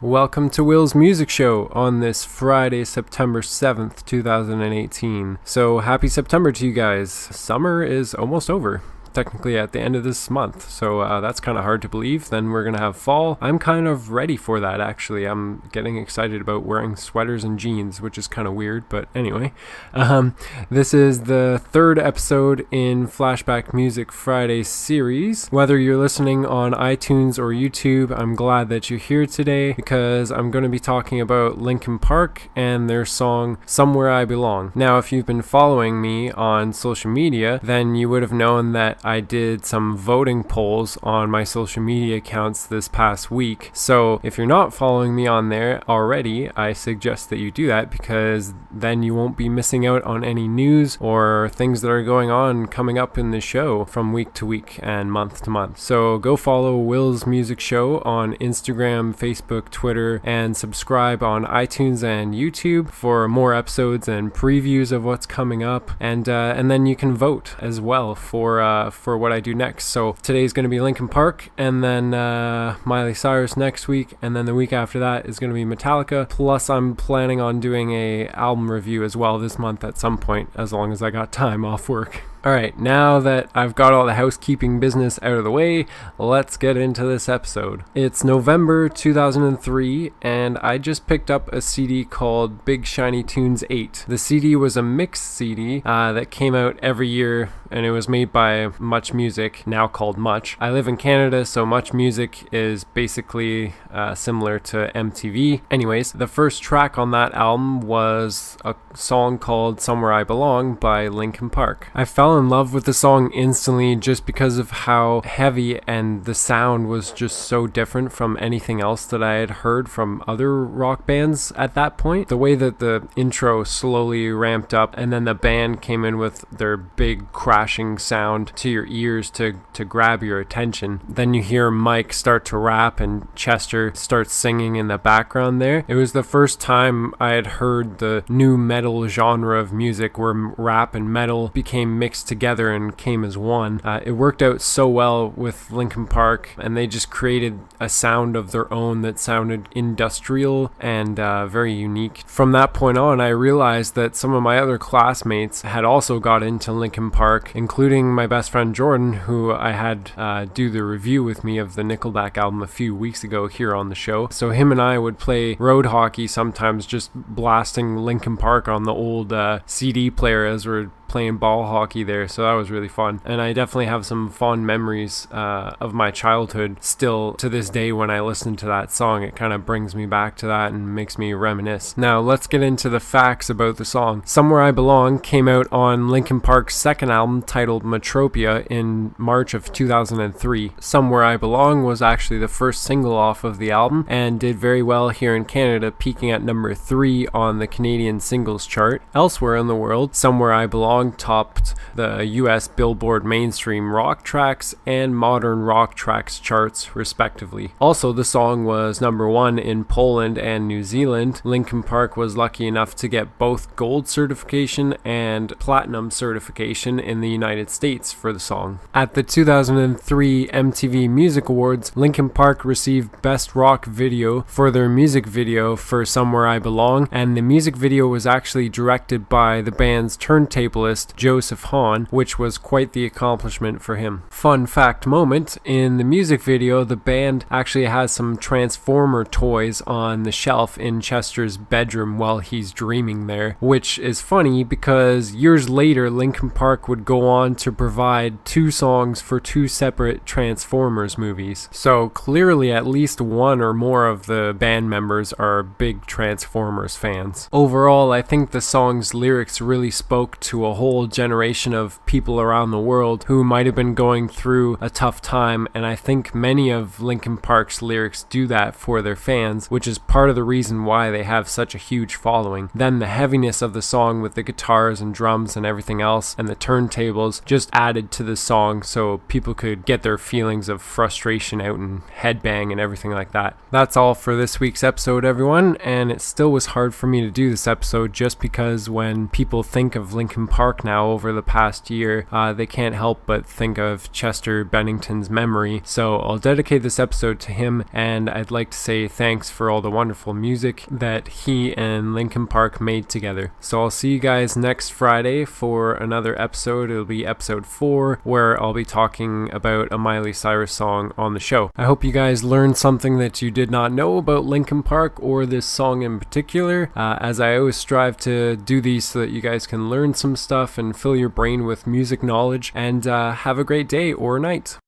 Welcome to Will's Music Show on this Friday, September 7th, 2018. So happy September to you guys. Summer is almost over. Technically at the end of this month, so that's kind of hard to believe. Then we're gonna have fall. I'm kind of ready for that, actually. I'm getting excited about wearing sweaters and jeans, which is kind of weird, but anyway. This is the third episode in Flashback Music Friday series. Whether you're listening on iTunes or YouTube, I'm glad that you're here today because I'm going to be talking about Linkin Park and their song Somewhere I Belong. Now, if you've been following me on social media, then you would have known that I did some voting polls on my social media accounts this past week. So if you're not following me on there already, I suggest that you do that because then you won't be missing out on any news or things that are going on coming up in the show from week to week and month to month. So go follow Will's Music Show on Instagram, Facebook, Twitter, and subscribe on iTunes and YouTube for more episodes and previews of what's coming up. And then you can vote as well for what I do next. So today's going to be Linkin Park, and then Miley Cyrus next week, and then the week after that is going to be Metallica. Plus I'm planning on doing a album review as well this month at some point, as long as I got time off work. Alright, now that I've got all the housekeeping business out of the way, let's get into this episode. It's November 2003, and I just picked up a CD called Big Shiny Tunes 8. The CD was a mixed CD that came out every year, and it was made by Much Music, now called Much. I live in Canada, so Much Music is basically similar to MTV. Anyways, the first track on that album was a song called Somewhere I Belong by Linkin Park. I fell in love with the song instantly just because of how heavy and the sound was just so different from anything else that I had heard from other rock bands at that point. The way that the intro slowly ramped up and then the band came in with their big crashing sound to your ears to grab your attention. Then you hear Mike start to rap and Chester starts singing in the background there. It was the first time I had heard the new metal genre of music where rap and metal became mixed together and came as one. It worked out so well with Linkin Park, and they just created a sound of their own that sounded industrial and very unique. From that point on, I realized that some of my other classmates had also got into Linkin Park, including my best friend Jordan, who I had do the review with me of the Nickelback album a few weeks ago here on the show. So him and I would play road hockey sometimes, just blasting Linkin Park on the old CD player as we're playing ball hockey there, so that was really fun. And I definitely have some fond memories of my childhood still to this day. When I listen to that song, it kind of brings me back to that and makes me reminisce. Now let's get into the facts about the song. Somewhere I Belong came out on Linkin Park's second album titled Metropia in March of 2003. Somewhere I Belong was actually the first single off of the album and did very well here in Canada, peaking at number 3 on the Canadian singles chart. Elsewhere in the world, Somewhere I Belong topped the US Billboard Mainstream Rock Tracks and Modern Rock Tracks charts, respectively. Also, the song was number 1 in Poland and New Zealand. Linkin Park was lucky enough to get both gold certification and platinum certification in the United States for the song. At the 2003 MTV Music Awards, Linkin Park received Best Rock Video for their music video for Somewhere I Belong, and the music video was actually directed by the band's turntablist Joseph Hahn, which was quite the accomplishment for him. Fun fact moment, in the music video, the band actually has some Transformer toys on the shelf in Chester's bedroom while he's dreaming there, which is funny because years later Linkin Park would go on to provide 2 songs for 2 separate Transformers movies. So clearly at least one or more of the band members are big Transformers fans. Overall, I think the song's lyrics really spoke to a whole generation of people around the world who might have been going through a tough time, and I think many of Linkin Park's lyrics do that for their fans, which is part of the reason why they have such a huge following. Then the heaviness of the song with the guitars and drums and everything else and the turntables just added to the song so people could get their feelings of frustration out and headbang and everything like that. That's all for this week's episode, everyone, and it still was hard for me to do this episode just because when people think of Linkin Park Park now over the past year, they can't help but think of Chester Bennington's memory. So I'll dedicate this episode to him, and I'd like to say thanks for all the wonderful music that he and Linkin Park made together. So I'll see you guys next Friday for another episode. It'll be episode 4, where I'll be talking about a Miley Cyrus song on the show. I hope you guys learned something that you did not know about Linkin Park or this song in particular, as I always strive to do these so that you guys can learn some stuff and fill your brain with music knowledge, and have a great day or night.